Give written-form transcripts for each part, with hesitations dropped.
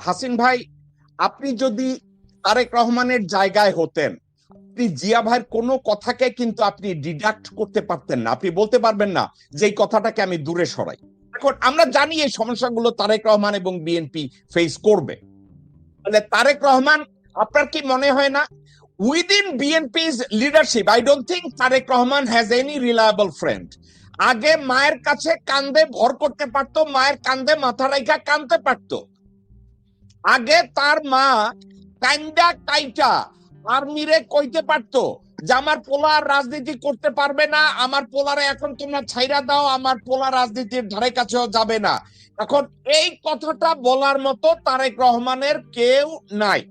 হাসিন ভাই, আপনি যদি তারেক রহমানের জায়গায় হতেন, আপনি জিয়া ভাইয়ের কোনো কথাকে কিন্তু আপনি ডিডাক্ট করতে পারতেন না, আপনি বলতে পারবেন না যে এই কথাটাকে আমি দূরে সরাই। এখন আমরা জানি এই সমস্যাগুলো তারেক রহমান এবং বিএনপি ফেস করবে। তাহলে তারেক রহমান, আপনার কি মনে হয় না within BNP's leadership, I don't think Tarique Rahman has any reliable friend. আগে মায়ের কাছে কান্দে ভর করতে পারতো, মায়ের কান্দে মাথা রাইখা কান্দতে পারতো। আগে তার মা কাইন্দা কাইটা আর্মিরে কইতে পারতো যে আমার পোলা রাজনীতি করতে পারবে না, আমার পোলারে এখন তোমরা ছাইরা দাও, আমার পোলা রাজনীতির ধারে কাছেও যাবে না। এখন এই কথাটা বলার মতো তারেক রহমানের কেউ নাই।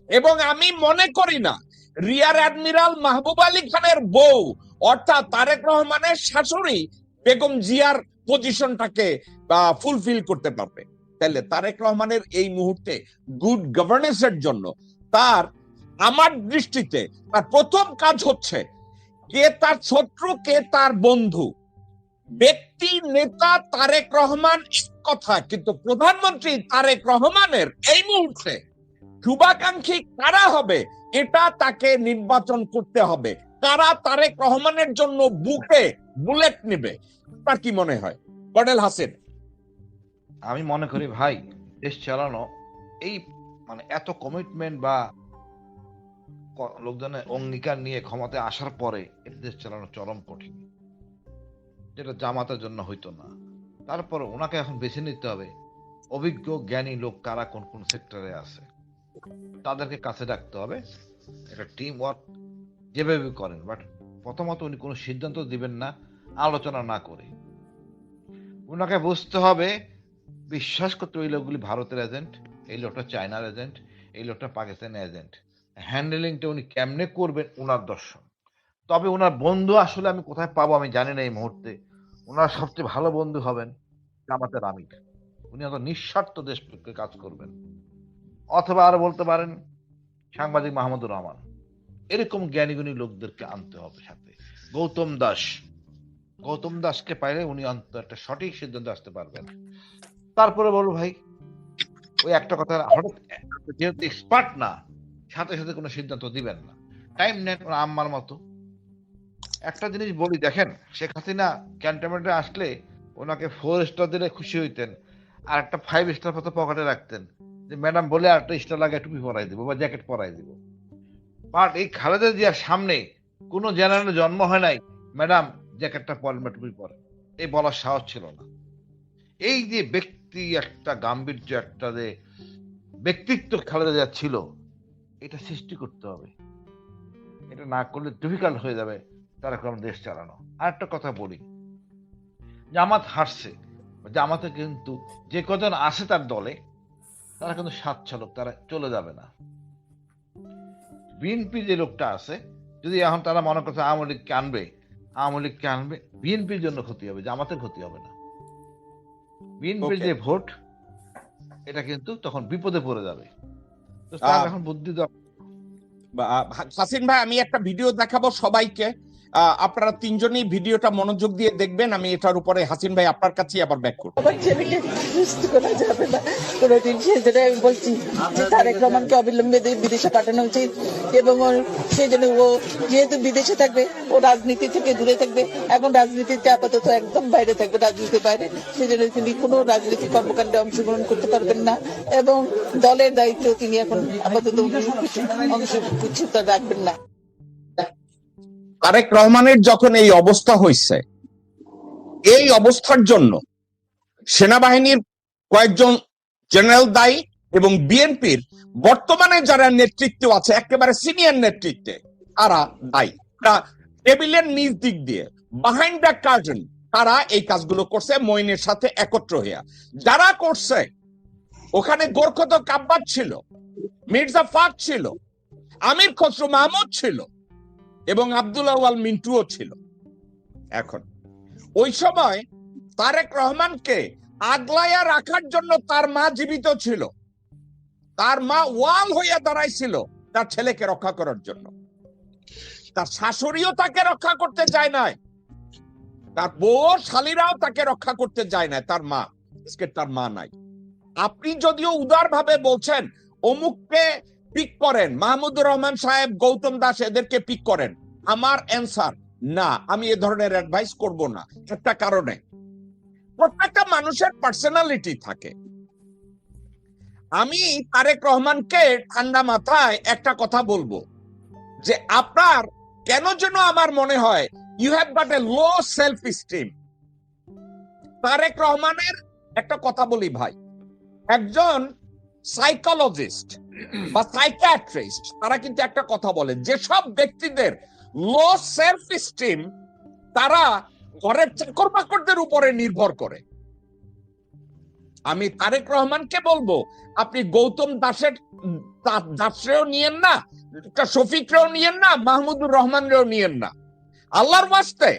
এবং আমি মনে করি না রিয়ার অ্যাডমিরাল মাহবুব আলী খানের বউ অর্থাৎ তারেক রহমানের শাশুড়ি বেগম জিয়ার পজিশনটাকে ফুলফিল করতে পারবে। তাহলে তারেক রহমানের এই মুহূর্তে গুড গভর্নেন্সের জন্য তার, আমার দৃষ্টিতে তার প্রথম কাজ হচ্ছে কে তার শত্রু কে তার বন্ধু। ব্যক্তি নেতা তারেক রহমান এক কথা, কিন্তু প্রধানমন্ত্রী তারেক রহমানের এই মুহূর্তে শুভাকাঙ্ক্ষী কারা হবে এটা তাকে নির্বাচন করতে হবে। কারা তারেক রহমানের জন্য বুকে বুলেট নেবে, আপনার কি মনে হয় কর্নেল হাসিন? আমি মনে করি ভাই, দেশ চালানো এই মানে এত কমিটমেন্ট বা লোকজনের অঙ্গীকার নিয়ে ক্ষমতায় আসার পরে এটা দেশ চালানো চরম কঠিন, যেটা জামাতের জন্য হইতো না। তারপর ওনাকে এখন বেছে নিতে হবে অভিজ্ঞ জ্ঞানী লোক কারা কোন কোন সেক্টরে আছে, তাদেরকে কাছে রাখতে হবে। এটা টিম ওয়ার্ক যেভাবে করেন, বাট প্রথমত উনি কোনো সিদ্ধান্ত দিবেন না আলোচনা না করে। ওনাকে বুঝতে হবে, বিশ্বাস করতে ওই লোকগুলি ভারতের এজেন্ট, এই লোকটা চায়নার এজেন্ট, এই লোকটা পাকিস্তানের এজেন্ট। হ্যান্ডেলিংটা উনি কেমনে করবেন ওনার দর্শন। তবে ওনার বন্ধু আসলে আমি কোথায় পাবো আমি জানি না এই মুহূর্তে। ওনার সবচেয়ে ভালো বন্ধু হবেন জামাতের আমির। উনি অত নিঃস্বার্থ দেশকে কাজ করবেন। অথবা আরো বলতে পারেন সাংবাদিক মাহমুদুর রহমান। এরকম জ্ঞানীগুণী লোকদেরকে আনতে হবে সাথে। গৌতম দাস, গৌতম দাসকে পাইলে উনি অন্তত একটা সঠিক সিদ্ধান্ত আসতে পারবেন। তারপরে বলবো ভাই, ওই একটা কথা, হঠাৎ যেহেতু এক্সপার্ট না, সাথে সাথে কোনো সিদ্ধান্ত দিবেন না, টাইম নেন। ওরা আম্মার মতো। একটা জিনিস বলি, দেখেন শেখ হাসিনা ক্যান্টনমেন্টে আসলে ওনাকে 4 স্টার দিলে খুশি হইতেন, আর একটা 5 স্টার মতো পকেটে রাখতেন, যে ম্যাডাম বলে আর একটা স্টার লাগে টুপি পরাই দিব বা জ্যাকেট পরাই দিব। বাট এই খালেদা জিয়ার সামনে কোনো জেনারেল জন্ম হয় নাই ম্যাডাম জ্যাকেটটা পরেন বা টুপি পরেন, এই বলার সাহস ছিল না। এই যে ব্যক্তি একটা গাম্ভীর্য, একটা যে ব্যক্তিত্ব খালেদা জিয়ার ছিল, এটা সৃষ্টি করতে হবে। এটা না করলে ডিফিকাল্ট হয়ে যাবে তারা কোনো দেশ চালানো। আর একটা কথা বলি, জামাত হারছে, জামাতে কিন্তু যে কজন আছে তার দলে তারা কিন্তু সাত চালক, তারা চলে যাবে না। বিএনপি যে লোকটা আছে, যদি এখন তারা মনে করছে আওয়ামী লীগকে আনবে, আওয়ামী লীগকে আনবে, বিএনপির জন্য ক্ষতি হবে, জামাতের ক্ষতি হবে না। বিএনপির যে ভোট, এটা কিন্তু তখন বিপদে পড়ে যাবে। তো তার এখন বুদ্ধি হাসিন ভাই, আমি একটা ভিডিও দেখাবো সবাইকে, আপনারা তিনজনই ভিডিওটা মনোযোগ দিয়ে দেখবেন। আমি এটার উপরে হাসিন ভাই আপনার কাছে আবার ব্যাক করব। আমার ছেলেকে সুস্থ করা যাবে না কোনোদিন, সেজন্য আমি বলছি যে তারেক রহমানকে অবিলম্বে বিদেশে পাঠানো উচিত। এবং সেই জন্য ও যেহেতু বিদেশে থাকবে, ও রাজনীতি থেকে দূরে থাকবে। এখন রাজনীতিতে আপাতত একদম বাইরে থাকবে, রাজনীতির বাইরে। সেই জন্য তিনি কোনো রাজনৈতিক কর্মকাণ্ডে অংশগ্রহণ করতে পারবেন না, এবং দলের দায়িত্ব তিনি এখন আপাতত অংশ রাখবেন না। তারেক রহমানের যখন এই অবস্থা হয়েছে, এই অবস্থার জন্য সেনাবাহিনীর কয়েকজন জেনারেল দায়ী এবং বিএনপির বর্তমানে যারা নেতৃত্ব আছে, একেবারে সিনিয়র নেতৃত্বে, তারা দায়ী। টেবিলের নিচ দিক দিয়ে বিহাইন্ড দ্য কার্টেন তারা এই কাজগুলো করছে মঈনের সাথে একত্র হইয়া। যারা করছে ওখানে গোরখত কাব্বাস ছিল, মির্জা ফাক ছিল, আমির খসরু মাহমুদ ছিল, এবং আব্দুল আওয়াল মিন্টুও ছিল। এখন ওই সময় তারেক রহমানকে আগলাইয়া রাখার জন্য তার মা জীবিত ছিল, তার মা ওয়াল হইয়া দাঁড়াইছিল তার ছেলেকে রক্ষা করার জন্য। তার শাশুড়িও তাকে রক্ষা করতে চায় নাই, তার বউ শালীরাও তাকে রক্ষা করতে চায় না। তার মা, আজকে তার মা নাই। আপনি যদিও উদার ভাবে বলছেন অমুককে পিক করেন, মাহমুদুর রহমান সাহেব, গৌতম দাস, এদেরকে পিক করেন, আমার অ্যান্সার না, আমি এ ধরনের অ্যাডভাইস করব না। একটা কারণে, প্রত্যেকটা মানুষের পার্সোনালিটি থাকে। আমি তারেক রহমানকে ঠান্ডা মাথায় একটা কথা বলবো যে আপনার কেন যেন আমার মনে হয় you have got a low self esteem. Tarique রহমানের একটা কথা বলি ভাই, একজন সাইকোলজিস্ট বা সাইকিয়াট্রিস্ট তারা কিন্তু একটা কথা বলেন, যেসব ব্যক্তিদের লো সেলফ স্টিম তারা ঘরের চাকর বাকরদের উপরে নির্ভর করে। আমি তারেক রহমানকে বলবো আপনি গৌতম দাসরেও নিয়েন না, শফিকরেও নিয়েন না, মাহমুদুর রহমানরেও নিয়েন না। আল্লাহর ওয়াস্তে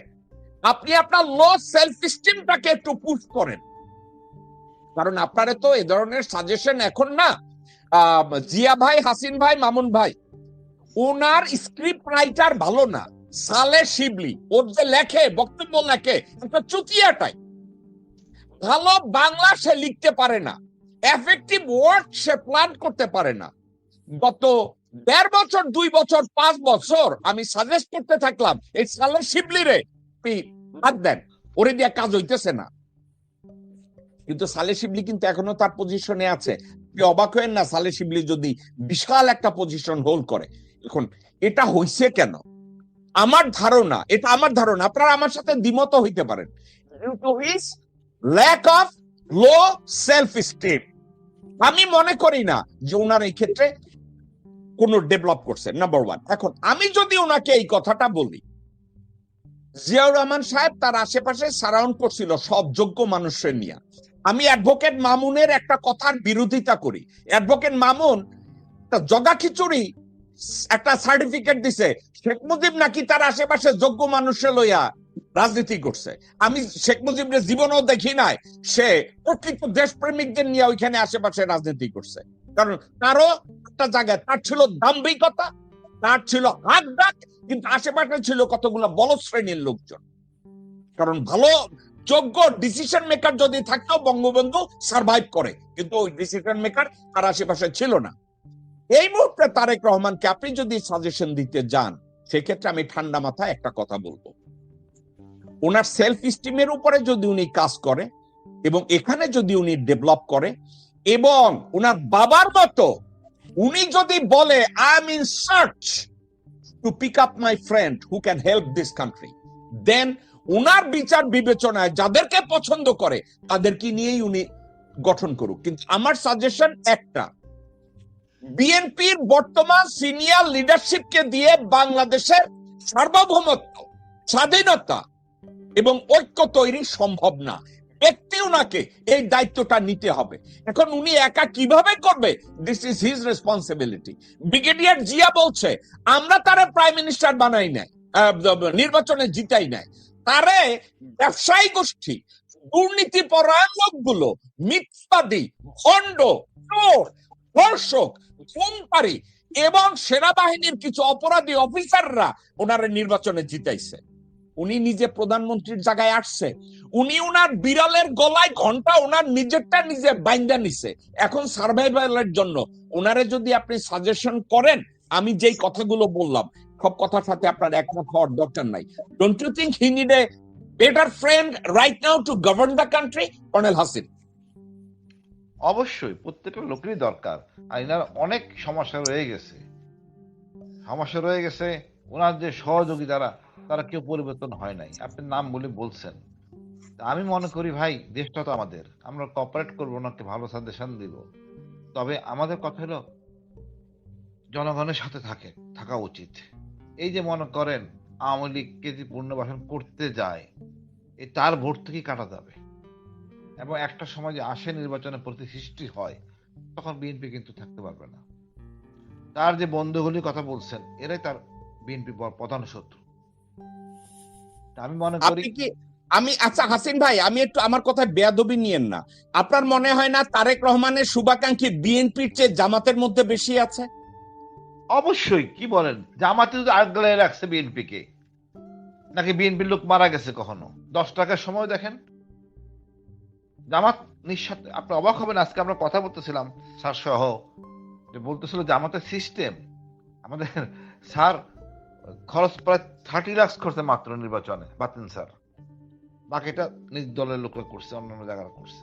আপনি আপনার লো সেলফ স্টিমটাকে একটু পুশ করেন, কারণ আপনারে তো এ ধরনের সাজেশন এখন না। জিয়া ভাই, হাসিন ভাই, মামুন ভাই, ওনার স্ক্রিপ্ট রাইটার ভালো না, সালে শিবলি, ওর যে লেখে, বক্তব্য লেখে, একটা চুতিয়াটাই। ভালো বাংলা সে লিখতে পারে না, এফেক্টিভ ওয়ার্ড সে প্ল্যান করতে পারে না। গত 1.5 বছর, 2 বছর, 5 বছর আমি সাজেস্ট করতে থাকলাম এই সালে শিবলি রে বাদ দেন, ওরে দিয়ে কাজ হইতেছে না। কিন্তু সালে শিবলি কিন্তু এখনো তার পজিশনে আছে। অবাক হয়েন না সালে শিবলি যদি বিশাল একটা পজিশন হোল্ড করে। এখন এটা হইছে কেন? আমার ধারণা, এটা আমার ধারণা, আপনারা আমার সাথে দ্বিমত হইতে পারেন, lack of low self esteem. আমি মনে করি না যে ওনার এই ক্ষেত্রে কোন ডেভেলপ করছে, নাম্বার 1। এখন আমি যদি ওনাকে এই কথাটা বলি, জিয়াউর রহমান সাহেব তার আশেপাশে সারাউন্ড করছিল সব যোগ্য মানুষের নিয়ে। আমি অ্যাডভোকেট মামুনের একটা কথার বিরোধিতা করি। অ্যাডভোকেট মামুন জগা খিচুড়ি একটা সার্টিফিকেট দিছে শেখ মুজিব নাকি তার আশেপাশে যোগ্য মানুষে লইয়া রাজনীতি করছে। আমি শেখ মুজিবের জীবনও দেখি নাই সে প্রকৃত দেশপ্রেমিকদের নিয়ে ওইখানে আশেপাশে রাজনীতি করছে। কারণ তারও একটা জায়গায় তার ছিল দাম্ভিকতা, তার ছিল হাত ডাক, কিন্তু আশেপাশে ছিল কতগুলো বড় শ্রেণীর লোকজন। কারণ ভালো যোগ্য ডিসিশন মেকার যদি থাকতেও বঙ্গবন্ধু সার্ভাইভ করে, কিন্তু ওই ডিসিশন মেকার তার আশেপাশে ছিল না। এই মুহূর্তে তারেক রহমানকে আপনি যদি সাজেশন দিতে যান, সেক্ষেত্রে আমি ঠান্ডা মাথায় একটা কথা বলবো, ওনার সেলফ স্টিমের উপরে যদি উনি কাজ করে এবং এখানে যদি উনি ডেভেলপ করে এবং ওনার বাবার মতো উনি যদি বলে I am in search to pick up my friend who can help this country, then উনার বিচার বিবেচনায় যাদেরকে পছন্দ করে তাদেরকে নিয়েই উনি গঠন করুক। কিন্তু আমার সাজেশন একটা, বিএনপির বর্তমান সিনিয়র লিডারশিপকে দিয়ে বাংলাদেশের সার্বভৌমত্ব, স্বাধীনতা এবং ঐক্য তৈরি সম্ভব না। ব্যক্তি উনাকে এই দায়িত্বটা নিতে হবে। এখন উনি একা কিভাবে করবে, this is his responsibility. Brigadier Zia বলছে আমরা তারে প্রাইম মিনিস্টার বানাই নাই, নির্বাচনে জিতাই নাই, তারে ব্যবসায়ী গোষ্ঠী, দুর্নীতি পরায়ণ লোকগুলো, মিথ্যাবাদী, ভণ্ড, চোর, ধর্ষক, খুনকারী এবং সেনাবাহিনীর কিছু অপরাধী অফিসাররা ওনারে নির্বাচনে জিতাইছে। উনি নিজে প্রধানমন্ত্রীর জায়গায় আসছে, উনি উনার বিড়ালের গলায় ঘন্টা ওনার নিজেরটা নিজে বাইন্দা নিছে। এখন সার্ভাইভালের জন্য ওনারে যদি আপনি সাজেশন করেন, আমি যেই কথাগুলো বললাম সব কথার সাথে আপনার একমত হওয়ার দরকার নাই। Don't you think he need a better friend right now to govern the country, colonel Hasin? অবশ্যই প্রত্যেকটা লোকেরই দরকার। আর এনার অনেক সমস্যা রয়ে গেছে, ওনার যে সহযোগী তারা কেউ পরিবর্তন হয় নাই। আপনি নাম বলে বলছেন, আমি মনে করি ভাই দেশটা তো আমাদের, আমরা কোঅপারেট করবো, ওনাকে ভালো সাজেশন দিব। তবে আমাদের কথা হলো জনগণের সাথে থাকা উচিত। এই যে মনে করেন আওয়ামী লীগকে যে পুনর্বাসন করতে যায়, তার ভোট থেকে কাটা যাবে এবং একটা সময় যে আসে নির্বাচনে প্রতি সৃষ্টি হয়, তখন বিএনপি কিন্তু থাকতে পারবে না। তার যে বন্ধুগুলির কথা বলছেন, এরাই তার বিএনপি প্রধান শত্রু। আমি মনে করি আচ্ছা হাসিন ভাই, আমি একটু আমার কথায় বেয়াদবি নিয়েন না। আপনার মনে হয় না তারেক রহমানের শুভাকাঙ্ক্ষী বিএনপির চেয়ে জামাতের মধ্যে বেশি আছে? অবশ্যই। কি বলেন, জামাতে যদি আগলে রাখছে বিএনপি কে, নাকি বিএনপির লোক মারা গেছে কখনো? 10 টাকার সময় দেখেন, জামাত নিঃস্বার্থ, আপনি অবাক হবেন, আজকে আমরা কথা বলতেছিলাম স্যার সহ, যে বলতেছিল জামাতের সিস্টেম, আমাদের স্যার খরচ প্রায় 30 লাখ করছে মাত্র নির্বাচনে, বাতিন স্যার, বাকিটা নিজ দলের লোকরা করছে, অন্যান্য জায়গায় করছে।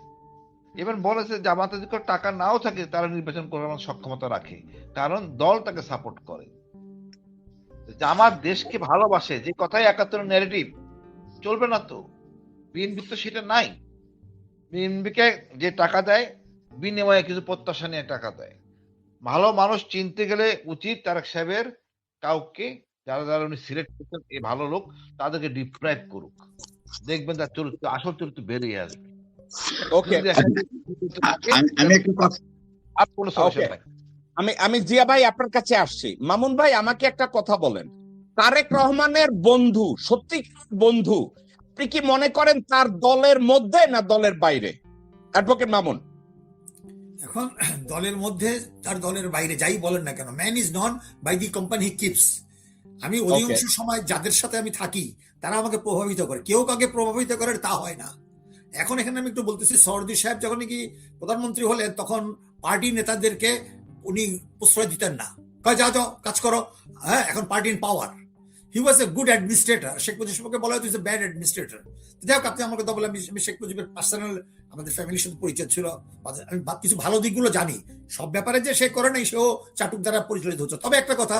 এবার বলেছে জামাতে যদি কোনো টাকা নাও থাকে তারা নির্বাচন করার সক্ষমতা রাখে, কারণ দল তাকে সাপোর্ট করে। জামাত দেশকে ভালোবাসে, যে কথাই 71 ন্যারেটিভ চলবে না তো। বিএনপি তো সেটা নাই। বিএনপিকে যে টাকা দেয় বিনিময়ে কিছু প্রত্যাশা নিয়ে টাকা দেয়। ভালো মানুষ চিনতে গেলে উচিত তারেক সাহেবের কাউকে, যারা যারা উনি সিলেক্ট করছেন এই ভালো লোক, তাদেরকে ডিপ্রাইভ করুক, দেখবেন তার চরিত্র, আসল চরিত্র বেরিয়ে আসবে। ওকে, যদি একটা চরিত্র থাকে, আমি একটু কথা আর কোনো solution ওকে, নাই। আমি জিয়া ভাই আপনার কাছে আসছি। মামুন ভাই আমাকে একটা কথা বলেন, তারেক রহমানের বন্ধু, সত্যি বন্ধু, আপনি কি মনে করেন তার দলের মধ্যে না দলের বাইরে? অ্যাডভোকেট মামুন। এখন দলের মধ্যে তার দলের বাইরে যাই বলেন না কেন, man is known by the company he keeps. আমি অধিকাংশ সময় যাদের সাথে আমি থাকি তারা আমাকে প্রভাবিত করে, কেউ কাউকে প্রভাবিত করে তা হয় না। এখন এখানে আমি একটু বলতেছি, সরদি সাহেব যখন কি প্রধানমন্ত্রী হলেন তখন পার্টি নেতাদেরকে উনি প্রশ্রয় দিতেন না, কয় যাও যাও কাজ করো, হ্যাঁ এখন party in power. He was a good administrator. Sheikh মুজিবকে বলা হয়তো ব্যাড অ্যাডমিনিস্ট্রেটর। যাই হোক, আপনি আমার কথা বলে, আমি শেখ মুজিবের পার্সোনাল আমাদের ফ্যামিলির সাথে পরিচয় ছিল, আমি কিছু ভালো দিকগুলো জানি। সব ব্যাপারে যে সে করে নাই সেও চাটুক দ্বারা পরিচালিত হচ্ছে। তবে একটা কথা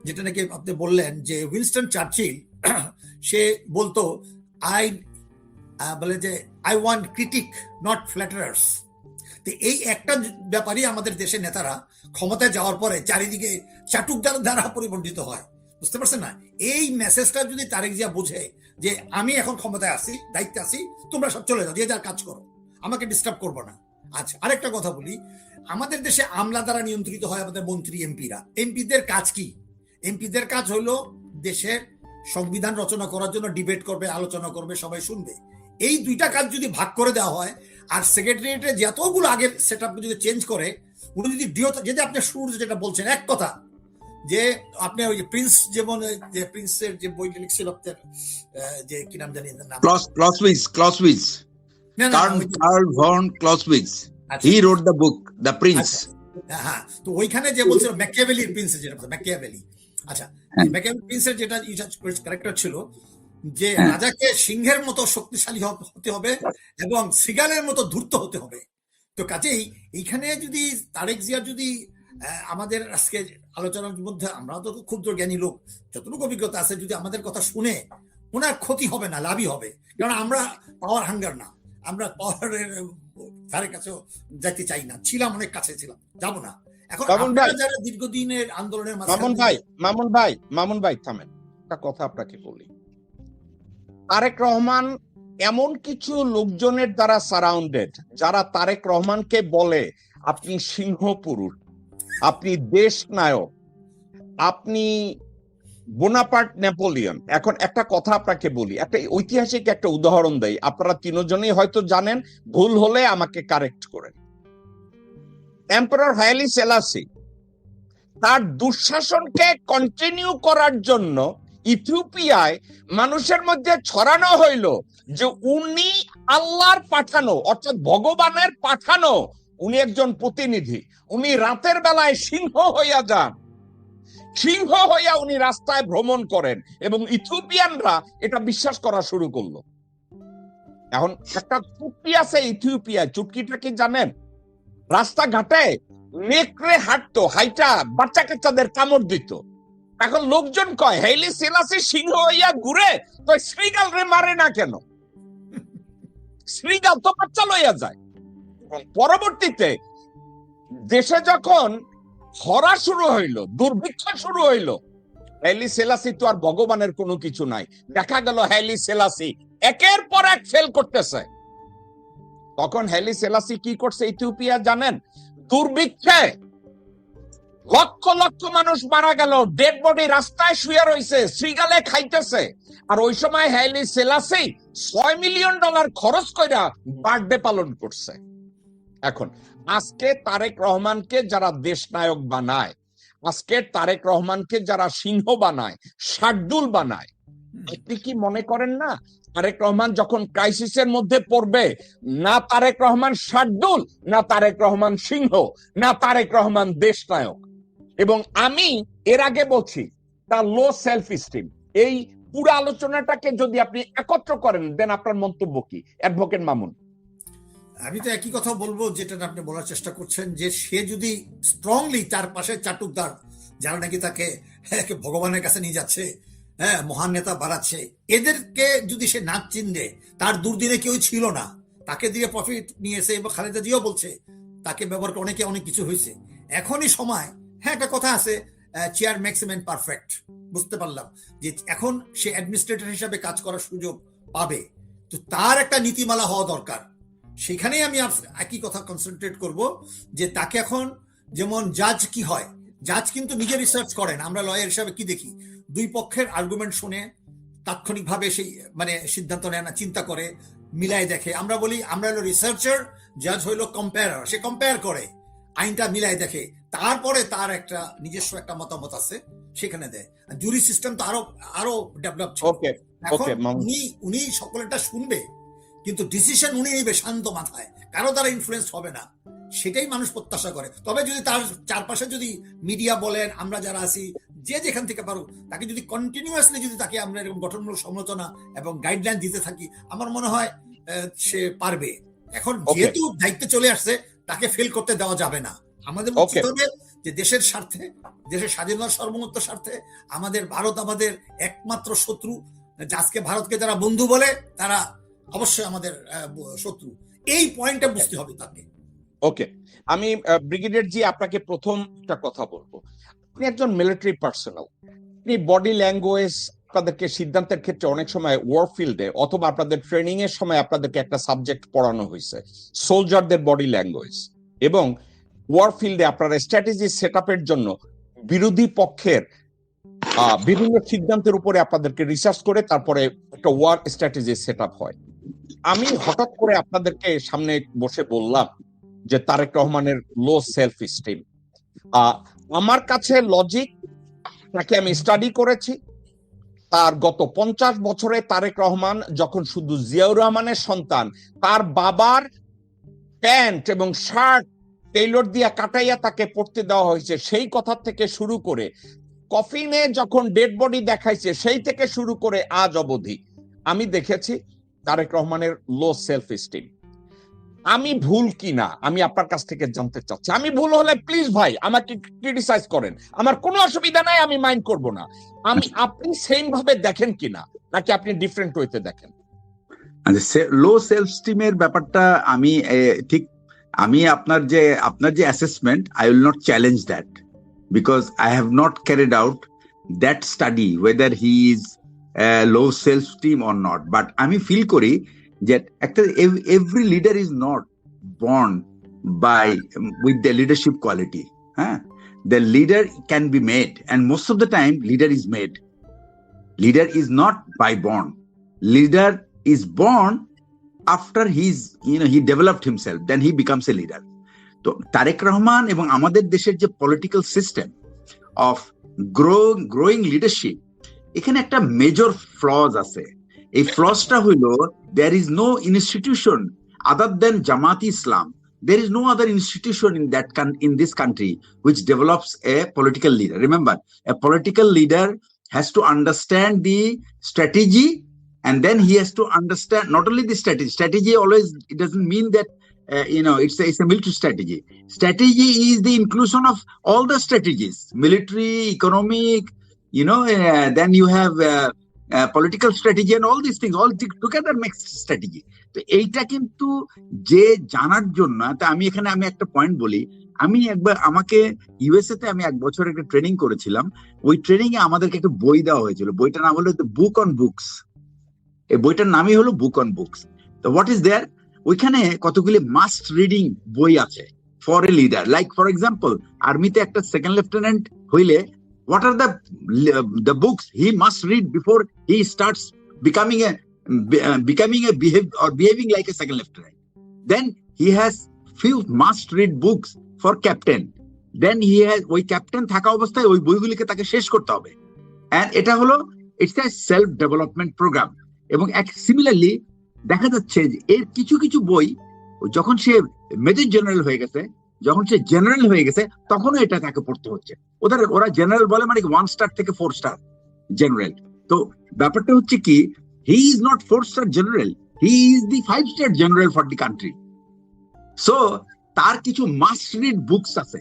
যেটা নাকি আপনি বললেন যে উইনস্টন চার্চিল সে বলতো আই বলে যে আই ওয়ান্ট ক্রিটিক নট ফ্ল্যাটারার্স। তো এই একটা ব্যাপারই আমাদের দেশের নেতারা ক্ষমতায় যাওয়ার পরে চারিদিকে চাটুক দ্বারা পরিবর্তিত হয়, বুঝতে পারছেন না? এই মেসেজটা যদি তারেক জিয়া বুঝে যে আমি এখন ক্ষমতায় আছি, দায়িত্বে আছি, তোমরা সব চলে যাও, যে যার কাজ করো, আমাকে ডিস্টার্ব করবো না। আচ্ছা, আরেকটা কথা বলি, আমাদের দেশে আমলা দ্বারা নিয়ন্ত্রিত হয় আমাদের মন্ত্রী এমপিরা। এমপিদের কাজ কি? এমপিদের কাজ হলো দেশের সংবিধান রচনা করার জন্য ডিবেট করবে, আলোচনা করবে, সবাই শুনবে। এই দুইটা কাজ যদি ভাগ করে দেওয়া হয়, আর সেক্রেটারিয়েটে যতগুলো আগের সেট আপ যদি চেঞ্জ করে, উনি যদি যদি আপনি শুরু যেটা বলছেন এক কথা, যে আপনি ওই যে প্রিন্স, যেমন যে প্রিন্সের যে বইটা লিখছিল আপনার, যে কি নাম জানি নাম, Clausewitz, না না Karl von Clausewitz. আচ্ছা, He wrote the book, The Prince. হ্যাঁ, তো ওইখানে যে বলছিল ম্যাকিয়াভেলির প্রিন্সের, যেটা ম্যাকিয়াভেলি, আচ্ছা, ম্যাকিয়াভেলি প্রিন্সের যেটা ক্যারেক্টার ছিল যে রাজাকে সিংহের মতো শক্তিশালী হতে হবে এবং সিগালের মতো ধূর্ত হতে হবে। তো কাজেই এইখানে যদি তারেক জিয়া যদি আমাদের আজকে আলোচনার মধ্যে, আমরা তো ক্ষুদ্র জ্ঞানী লোক, যতটুকু অভিজ্ঞতা আছে, যদি আমাদের কথা শুনে, ওনার ক্ষতি হবে না, লাভই হবে। কারণ আমরা পাওয়ার হাঙ্গার না, আমরা পাওয়ারের ধারে কাছেও যাইতে চাই না, ছিলাম অনেক কাছে ছিলাম, যাব না। এখন আপনারা যারা দীর্ঘদিনের আন্দোলনের মামুন ভাই থামেন, একটা কথা আপনাকে বলি। তারেক রহমান এমন কিছু লোকজনের দ্বারা সারাউন্ডেড, যারা তারেক রহমানকে বলে আপনি সিংহ পুরুষ, আপনি দেশ নায়ক, আপনি বোনাপার্ট নেপোলিয়ন। এখন একটা কথা আপনাকে বলি, একটা ঐতিহাসিক একটা উদাহরণ দেই, আপনারা তিনজনই হয়তো জানেন, ভুল হলে আমাকে কারেক্ট করেন। এম্পারার হাইলি সেলাসি তার দুঃশাসনকে কন্টিনিউ করার জন্য ইথিওপিয়ায় মানুষের মধ্যে ছড়ানো হইল যে উনি আল্লাহর পাঠানো, অর্থাৎ ভগবানের পাঠানো, উনি একজন প্রতিনিধি। উনি রাতের বেলায় সিংহ হইয়া যান, সিংহ হইয়া উনি রাস্তায় ভ্রমণ করেন, এবং ইথিওপিয়ানরা এটা বিশ্বাস করা শুরু করলো। এখন একটা চুটকি আছে ইথিওপিয়া, চুটকিটা কি জানেন? রাস্তাঘাটে নেকড়ে হাঁটতো, হাইটা বাচ্চা কাচ্চাদের কামড় দিত। এখন লোকজন কয় হাইলি সেলাসি সিংহ হইয়া ঘুরে, তো শ্রীগাল রে মারে না কেন? শ্রীগাল তো বাচ্চা লইয়া যায়। পরবর্তীতে দেশে যখন খরা শুরু হইল, দুর্ভিক্ষ শুরু হইল, হাইলি সেলাসি তো আর ভগবানের কোনো কিছু নাই, দেখা গেল হাইলি সেলাসি একের পর এক ফেল করতেছে। তখন হাইলি সেলাসি কি করছে ইথিওপিয়া জানেন? দুর্ভিক্ষে লক্ষ লক্ষ মানুষ মারা গেল, ডেড বডি রাস্তায় শুয়ে রয়েছে, শ্রীগালে খাইতেছে। আর ওই সময় হাইলি সেলাসি $6 মিলিয়ন খরচ কইরা বার্থডে পালন করছে। এখন আজকে তারেক রহমানকে যারা দেশ নায়ক বানায়, আজকে তারেক রহমানকে যারা সিংহ বানায়, শার্দুল বানায়, আপনি কি মনে করেন না তারেক রহমান যখন ক্রাইসিসের মধ্যে পড়বে, না তারেক রহমান শার্দুল, না তারেক রহমান সিংহ, না তারেক রহমান দেশনায়ক। এবং আমি এর আগে বলছি তার লো সেলফ স্টিম। এই পুরো আলোচনাটাকে যদি আপনি একত্র করেন, দেন আপনার মন্তব্য কি অ্যাডভোকেট মামুন? আমি তো একই কথা বলবো যেটা আপনি বলার চেষ্টা করছেন, যে সে যদি স্ট্রংলি তার পাশে চাটুকদার যারা নাকি তাকে ভগবানের কাছে নিয়ে যাচ্ছে, হ্যাঁ, মহান নেতা বাড়াচ্ছে, এদেরকে যদি সে না চিনবে, তার দুর্দিনে কেউ ছিল না, তাকে দিয়ে প্রফিট নিয়েছে, এবং খালেদা জিও বলছে তাকে ব্যবহার করে অনেকে অনেক কিছু হয়েছে। এখনই সময়, হ্যাঁ, একটা কথা আছে, চেয়ার মেক্স ম্যান পারফেক্ট। বুঝতে পারলাম যে এখন সে অ্যাডমিনিস্ট্রেটর হিসাবে কাজ করার সুযোগ পাবে, তো তার একটা নীতিমালা হওয়া দরকার। সেখানেই আমি একই কথা কনসেন্ট্রেট করব, যে তাকে এখন, যেমন জাজ কি হয়, জাজ কিন্তু নিজে রিসার্চ করেন, আমরা লয়ার হিসাবে কি দেখি, দুই পক্ষের আর্গুমেন্ট শুনে তাৎক্ষণিকভাবে সেই মানে সিদ্ধান্ত নেয় না, চিন্তা করে মিলাই দেখে। আমরা বলি আমরা হলো রিসার্চার, জাজ হইলো কম্পেয়ারার, সে কম্পেয়ার করে আইনটা মিলাই দেখে, তারপরে তার একটা নিজস্ব একটা মতামত আছে সেখানে দেয়। জুরি সিস্টেম তো আরো ডেভেলপ ছিল। এখন উনি সকলটা শুনবে, কিন্তু ডিসিশন উনি নেবে শান্ত মাথায়, কারো দ্বারা ইনফ্লুয়েন্স হবে না, সেটাই মানুষ প্রত্যাশা করে। তবে যদি তার চারপাশে যদি মিডিয়া বলেন, আমরা যারা আছি, যে যেখান থেকে পারো, তাকে যদি কন্টিনিউয়াসলি যদি তাকে আমরা এরকম গঠনমূলক সমালোচনা এবং গাইডলাইন দিতে থাকি, আমার মনে হয় সে পারবে। এখন যেহেতু দায়িত্বে চলে আসছে, তাকে ফেল করতে দেওয়া যাবে না। আমাদের উচিত হবে যে দেশের স্বার্থে, দেশের স্বাধীনতার সর্বোচ্চ স্বার্থে, আমাদের ভারত আমাদের একমাত্র শত্রু, আজকে ভারতকে যারা বন্ধু বলে তারা অবশ্যই আমাদের শত্রু, এই পয়েন্টটা বুঝতে হবে তাকে। ওকে, আমি ব্রিগেডিয়ার জি আপনাকে প্রথম একটা কথা বলবো। আপনি একজন মিলিটারি পার্সোনাল, আপনি বডি ল্যাঙ্গুয়েজ, আপনাদেরকে সিদ্ধান্তের ক্ষেত্রে অনেক সময় ওয়ার ফিল্ডে অথবা আপনাদের ট্রেনিং এর সময় আপনাদেরকে একটা সাবজেক্ট পড়ানো হয়েছে, সোলজারদের বডি ল্যাঙ্গুয়েজ, এবং ওয়ার ফিল্ডে আপনারা স্ট্র্যাটেজি সেট আপের জন্য বিরোধী পক্ষের বিভিন্ন সিদ্ধান্তের উপরে আপনাদেরকে রিসার্চ করে তারপরে একটা ওয়ার স্ট্র্যাটেজি সেট আপ হয়। আমি হঠাৎ করে আপনাদেরকে সামনে বসে বললাম যে তারেক রহমানের লো সেলফ স্টিম। আমার কাছে লজিক, তাকে আমি স্টাডি করেছি, তার গত 50 বছরে তারেক রহমান যখন শুধু জিয়াউর রহমানের সন্তান, তার বাবার প্যান্ট এবং শার্ট টেইলর দিয়া কাটাইয়া তাকে পড়তে দেওয়া হয়েছে, সেই কথা থেকে শুরু করে কফিনে যখন ডেড বডি দেখাইছে সেই থেকে শুরু করে আজ অবধি আমি দেখেছি তারেক রহমানের লো সেলফ স্টিম। আমি ভুল কিনা আমি আপনার কাছ থেকে জানতে চাচ্ছি। আমি ভুল হলে প্লিজ ভাই আমাকে ক্রিটিসাইজ করেন, আমার কোনো অসুবিধা নাই, আমি মাইন্ড করব না। আপনি সেম ভাবে দেখেন কিনা, নাকি আপনি ডিফারেন্ট ওয়েতে দেখেন? লো সেলফ স্টিমের ব্যাপারটা আমি ঠিক, আমি আপনার যে assessment, I will not challenge that, because I have not carried out that study whether he is low self esteem or not. But আমি ফিল করি যে একটা every leader is not born by with the leadership quality. হ্যাঁ, the leader can be made, and most of the time leader is made. Leader is not by born. Leader is born after he developed himself, then he becomes a leader. তো তারেক রহমান এবং আমাদের দেশের যে political system of growing leadership, এখানে একটা major flaws আছে। এই ফ্লজটা হইল, there is no institution other than Jamaat Islam. There is no other institution in this country which develops a political leader. Remember, a political leader has to understand the strategy, and then he has to understand not only the strategy. Strategy always, it doesn't mean that it's a military strategy. Strategy is the inclusion of all the strategies: military, economic. Then you have political strategy, and all these things all together makes strategy. তো এইটা কিন্তু যে জানার জন্য, আমি একটা point বলি। আমাকে ইউএসএ তে আমি 1 বছর একটা ট্রেনিং করেছিলাম। ওই ট্রেনিং এ আমাদেরকে একটা বই দেওয়া হয়েছিল, বইটার নাম হলো দ্য বুক অন বুকস। এই বইটার নামই হলো বুক অন বুকস। তো হোয়াট ইজ দেয়ার, ওইখানে কতগুলি মাস্ট রিডিং বই আছে for a leader. Like for example, আর্মিতে একটা সেকেন্ড লেফটেন্যান্ট হইলে what are the books he must read before he starts behaving like a second lieutenant? Then he has few must read books for captain. Then he has ওই captain থাকা অবস্থায় ওই বইগুলিকে তাকে শেষ করতে হবে। And it's a self development programme. এবং সিমিলারলি দেখা যাচ্ছে যে এর কিছু কিছু বই যখন সে মেজর জেনারেল হয়ে গেছে, যখন সে জেনারেল হয়ে গেছে, তখনও এটা তাকে পড়তে হচ্ছে। ওরা জেনারেল বলে মানে 1 স্টার থেকে 4 স্টার জেনারেল। তো ব্যাপারটা হচ্ছে কি, he is not 4 star general, he is the 5 star general for the country. So তার কিছু মাস্ট রিড বুকস আছে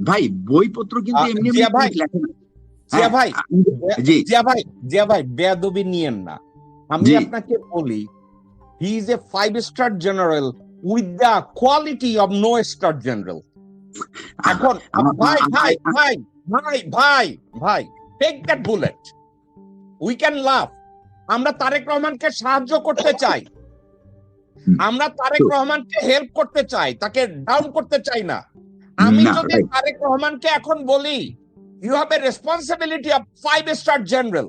ভাই, বইপত্র কিন্তু এমনি জিয়া ভাই, লেখে না। জিয়া ভাই, জি জিয়া ভাই বেয়াদবি নিয়েন না। আমি জি। আপনাকে বলি, he is a 5 star general with the quality of no star general. এখন ভাই ভাই ভাই ভাই ভাই ভাই take that bullet, we can love. আমরা তারেক রহমানকে সাহায্য করতে চাই, আমরা তারেক রহমানকে হেল্প করতে চাই, তাকে ডাউন করতে চাই না। আমি না, যদি right. তারেক রহমানকে এখন বলি you have a responsibility of 5 star general,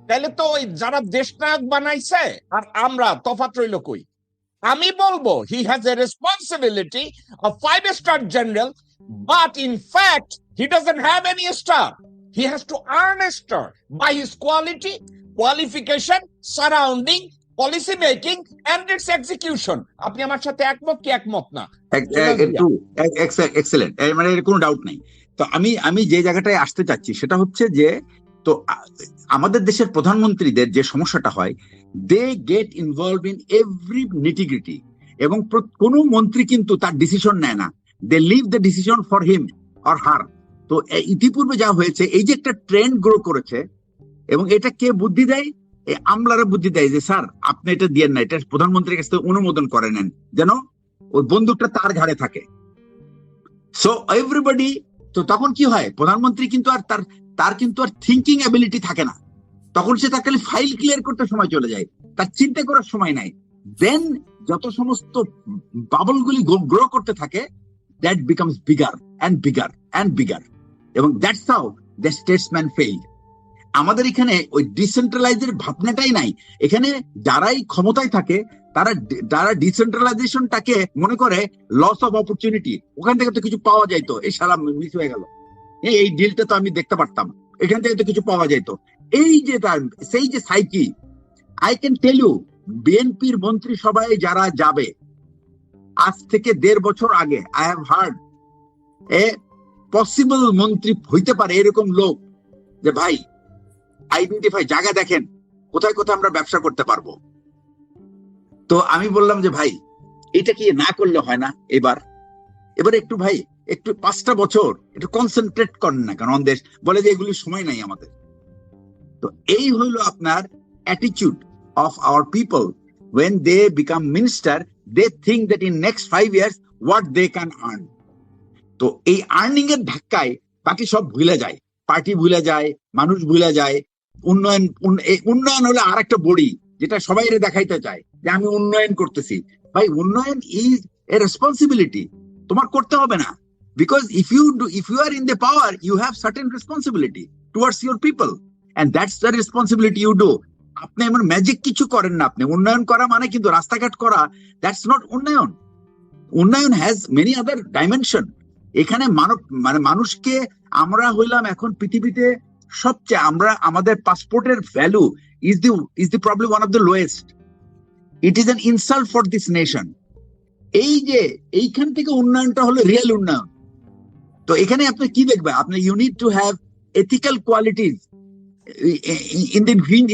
তাহলে তো ওই যারা দেশনায়ক বানাইছে আর আমরা তফাৎ রইল কই? আমি বলবো he has a responsibility of 5 star general, but in fact he doesn't have any star. He has to earn a star by his quality, qualification, surrounding, policy making and its execution. আপনি আমার সাথে একমত কি একমত না? একটু excellent, মানে এর কোনো ডাউট নেই। তো আমি যে জায়গাটায় আসতে চাচ্ছি সেটা হচ্ছে যে, তো আমাদের দেশের প্রধানমন্ত্রীদের যে সমস্যাটা হয়, they get involve in every nitty gritty, এবং কোনো মন্ত্রী কিন্তু তার ডিসিশন নেয় না, they leave the decision for him or her. তো ইতিপূর্বে যা হয়েছে, এই যে একটা ট্রেন্ড গ্রো করেছে, এবং এটা কে বুদ্ধি দেয়? আমলারা বুদ্ধি দেয় যে স্যার আপনি এটা দিয়েন না, এটা প্রধানমন্ত্রীর কাছ থেকে অনুমোদন করে নেন, যেন ওই বন্দুকটা তার ঘাড়ে থাকে। সো এভরিবডি, তো তখন কি হয়, প্রধানমন্ত্রী কিন্তু আর তার কিন্তু আর থিঙ্কিং অ্যাবিলিটি থাকে না, তখন সে তার খালি ফাইল ক্লিয়ার করতে সময় চলে যায়, তার চিন্তা করার সময় নাই। দেন যত সমস্ত বাবলগুলি গ্রো করতে থাকে, that becomes bigger and bigger and bigger, এবং that's how the statesman fail. আমাদের এখানে ওই ডিসেন্ট্রালাইজের ভাবনাটাই নাই। এখানে যারাই ক্ষমতায় থাকে তারা ডিসেন্ট্রালাইজেশনটাকে মনে করে লস অফ অপরচুনিটি, ওখান থেকে তো কিছু পাওয়া যাইতো, এই সারা মিস হয়ে গেল, এই ডিলটা তো আমি দেখতে পারতাম, এখান থেকে তো কিছু পাওয়া যাইতো। এই যে তার সেই যে psyche, I can tell you, বিএনপির মন্ত্রিসভায় যারা যাবে আজ থেকে 1.5 বছর আগে, I have heard a possible মন্ত্রী হইতে পারে এরকম লোক, যে ভাই আইডেন্টিফাই জায়গা দেখেন কোথায় কোথায় আমরা ব্যবসা করতে পারবো। তো আমি বললাম যে ভাই এটা কি না করলে হয় না, এবার একটু ভাই একটু 5টা বছর একটু কনসেন্ট্রেট করেন না কেন দেশ, বলে যে এগুলি সময় নাই আমাদের। তো এই হইলো আপনার attitude of our people, when they become minister, they think that in next 5 years what they can earn. তো এই আর্নিং এর ধাক্কায় বাকি সব ভুলে যায়, পার্টি ভুলে যায়, মানুষ ভুলে যায়। উন্নয়ন হলো আর একটা বডি যেটা সবাই দেখাইতে চায় যে আমি উন্নয়ন করতেছি। ভাই উন্নয়ন ইজ এ রেসপন্সিবিলিটি, তোমার করতে হবে না, because if you are in the power you have certain responsibility towards your people, and that's the responsibility you do. আপনি এমন ম্যাজিক কিছু করেন না, আপনি উন্নয়ন করা মানে কিন্তু রাস্তাঘাট করা, দ্যাটস নট উন্নয়ন। উন্নয়ন হ্যাজ মেনি আদার ডাইমেনশন। এখানে মানুষকে আমরা হইলাম এখন পৃথিবীতে সবচেয়ে, আমাদের পাসপোর্টের value is the problem one of the lowest. It is an insult for this nation. এই যে এইখান থেকে উন্নয়নটা হলো রিয়েল উন্নয়ন। তো এখানে আপনি কি দেখবে, আপনি you need to have ethical qualities in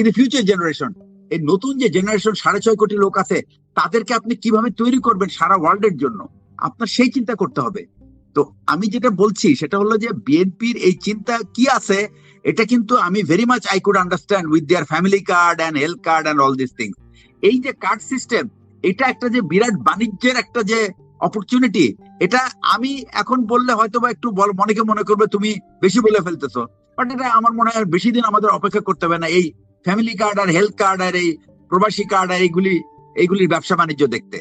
the future generation. এই নতুন যে জেনারেশন 6.5 কোটি লোক আছে, তাদেরকে আপনি কিভাবে তৈরি করবেন সারা ওয়ার্ল্ডের জন্য, আপনার সেই চিন্তা করতে হবে। তো আমি যেটা বলছি সেটা হলো যে বিএনপির এই চিন্তা কি আছে, এটা কিন্তু আমি very much I could understand with their family card and health card and all this things. এই যে কার্ড সিস্টেম, এটা একটা যে বিরাট বাণিজ্যের একটা যে অপরচুনিটি, এটা আমি এখন বললে হয়তো বা একটু অনেকে মনে করবে তুমি বেশি বলে ফেলতেছো, বাট এটা আমার মনে হয় বেশি দিন আমাদের অপেক্ষা করতে হবে না এই ফ্যামিলি কার্ড আর হেলথ কার্ড আর এই প্রবাসী কার্ড আর এইগুলির ব্যবসা বাণিজ্য দেখতে।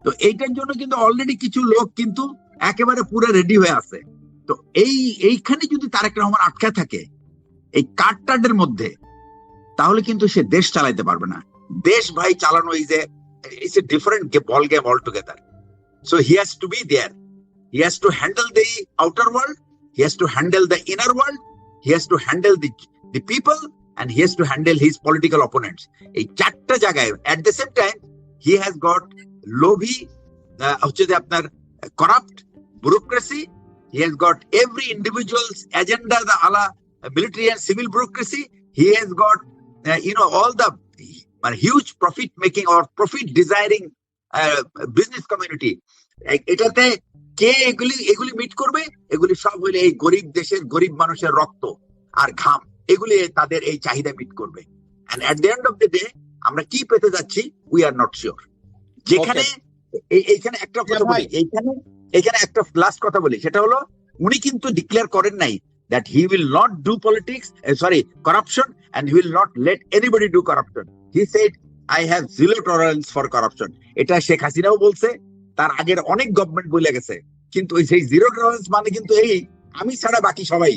তো এইটার জন্য কিন্তু অলরেডি কিছু লোক কিন্তু একেবারে পুরো রেডি হয়ে আছে। তো এইখানে যদি তারেক রহমান আটকায় থাকে এই কার্ডটার মধ্যে, তাহলে কিন্তু সে দেশ চালাইতে পারবে না। দেশ ভাই চালানো is a different ball game all together. So he has to be there, he has to handle the outer world, he has to handle the inner world, he has to handle the people, and he has to handle his political opponents. এই চারটা জায়গায় at the same time he has got লোভী হচ্ছে যে আপনার corrupt bureaucracy. He has got every individual's agenda, the ala military and civil bureaucracy. He has got all the huge profit making or profit desiring business community. এটাতে কে এগুলি meet করবে? এগুলি সব হইলে এই গরিব দেশের গরিব মানুষের রক্ত আর ঘাম, এগুলি তাদের এই চাহিদা মিট করবে। and at the end of the day আমরা কি পেতে যাচ্ছি we are not sure. যেখানে এইখানে একটা কথা বলি, এইখানে একটা লাস্ট কথা বলি, সেটা হলো উনি কিন্তু ডিক্লেয়ার করেন নাই that he will not do politics, corruption, and he will not let anybody do corruption. He said I have zero tolerance for corruption. এটা শেখ হাসিনাও বলছে, তার আগের অনেক গভর্নমেন্ট বলে গেছে। কিন্তু সেই জিরো টলারেন্স মানে কিন্তু এই আমি ছাড়া বাকি সবাই,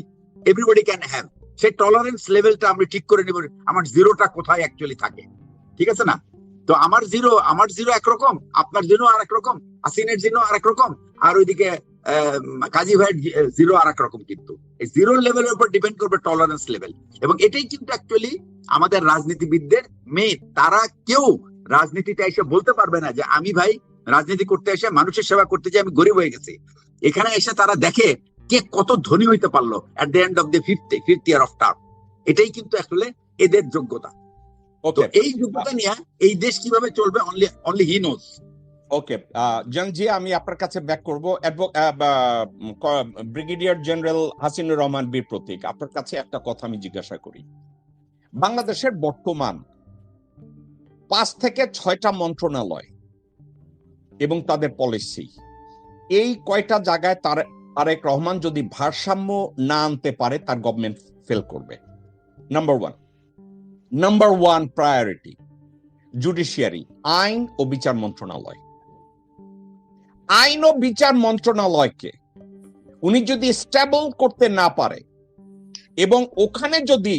এভরিবডি ক্যান হ্যাভ, সেই টলারেন্স লেভেলটা আমরা ঠিক করে নেব আমার জিরোটা কোথায় অ্যাকচুয়ালি থাকে, ঠিক আছে না? তো আমার জিরো একরকম, আপনার জিরো আর এক রকম, হাসিনের জিরো আর এক রকম, আর ওইদিকে কাজী ভাইয়ের জিরো আর এক রকম। কিন্তু এই জিরো লেভেলের উপর ডিপেন্ড করবে টলারেন্স লেভেল। এবং এটাই কিন্তু অ্যাকচুয়ালি আমাদের রাজনীতিবিদদের মেইন, তারা কেউ রাজনীতিটা এসে বলতে পারবে না যে আমি ভাই রাজনীতি করতে এসে মানুষের সেবা করতে যে আমি গরিব হয়ে গেছি। এখানে এসে তারা দেখে কে কত ধনী হইতে পারলো at the end of the fifth year of term. এটাই কিন্তু আসলে এদের যোগ্যতা। তো এই যোগ্যতা নিয়ে এই দেশ কিভাবে চলবে অনলি হি নোজ। ওকে জংজি, আমি আপনার কাছে ব্যাক করব। ব্রিগেডিয়ার জেনারেল হাসিনুর রহমান বীর প্রতীক, আপনার কাছে একটা কথা আমি জিজ্ঞাসা করি। বাংলাদেশের বর্তমান 5 থেকে 6টা মন্ত্রণালয় এবং তাদের পলিসি, এই কয়টা জায়গায় তারেক রহমান যদি ভারসাম্য না আনতে পারে তার গভর্নমেন্ট ফেল করবে। নাম্বার ওয়ান প্রায়োরিটি জুডিশিয়ারি, আইন ও বিচার মন্ত্রণালয়। আইন ও বিচার মন্ত্রণালয়কে উনি যদি স্টেবল করতে না পারে এবং ওখানে যদি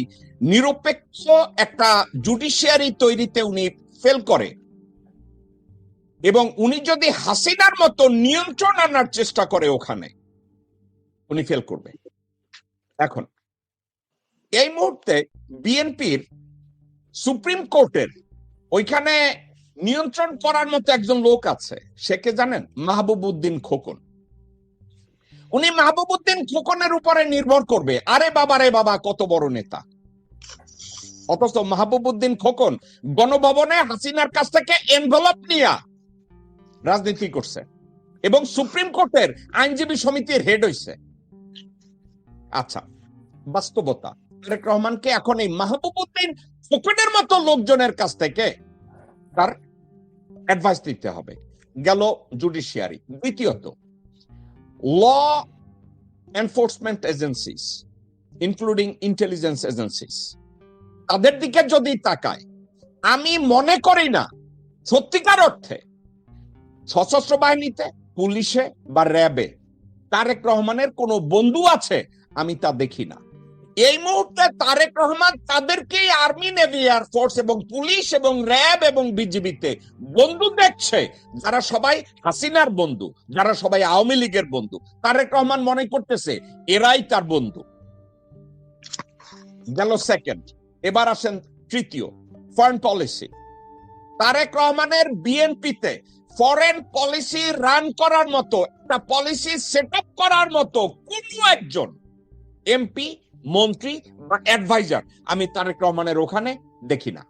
নিরপেক্ষ একটা জুডিশিয়ারি তৈরিতে উনি ফেল করে এবং উনি যদি হাসিনার মতো নিয়ন্ত্রণ আনার চেষ্টা করে ওখানে, উনি ফেল করবে। এখন এই মুহূর্তে বিএনপির সুপ্রিম কোর্টের ওইখানে নিয়ন্ত্রণ করার মতো একজন লোক আছে, সে কে জানেন? মাহবুব উদ্দিন খোকন। উনি মাহবুব উদ্দিন খোকনের উপরে নির্ভর করবে। আরে বাবা কত বড় নেতা, অথচ মাহবুব উদ্দিন খোকন গণভবনে হাসিনার কাছ থেকে এনভেলপ নিয়ে রাজনীতি করছে এবং সুপ্রিম কোর্টের আইনজীবী সমিতির হেড হইছে। আচ্ছা, বাস্তবতা তারেক রহমানকে এখন এই মাহবুব উদ্দিন খোকনের মতো লোকজনের কাছ থেকে তার অ্যাডভাইস দিতে হবে। গেল জুডিশিয়ারি। দ্বিতীয়ত law enforcement agencies including intelligence agencies, তাদের দিকে যদি তাকায়, আমি মনে করি না সত্যিকার অর্থে সশস্ত্র বাহিনীতে, পুলিশে বা র্যাবে তারেক রহমানের কোনো বন্ধু আছে, আমি তা দেখি না। এই মুহূর্তে তারেক রহমান তাদেরকেই আর্মি, নেভি, এয়ারফোর্স এবং পুলিশ এবং র্যাব এবং বিজিবিতে বন্ধু দেখছে, যারা সবাই হাসিনার বন্ধু, যারা সবাই আওয়ামী লীগের বন্ধু। তারেক রহমান মনে করতেছে এরাই তার বন্ধু। গেল সেকেন্ড। এবার আসেন তৃতীয়, ফরেন পলিসি। তারেক রহমানের বিএনপিতে ফরেন পলিসি রান করার মতো, একটা পলিসি সেট আপ করার মতো কোনো একজন এমপি, মন্ত্রী বা অ্যাডভাইজার আমি তারেক রহমানের ওখানে দেখি না।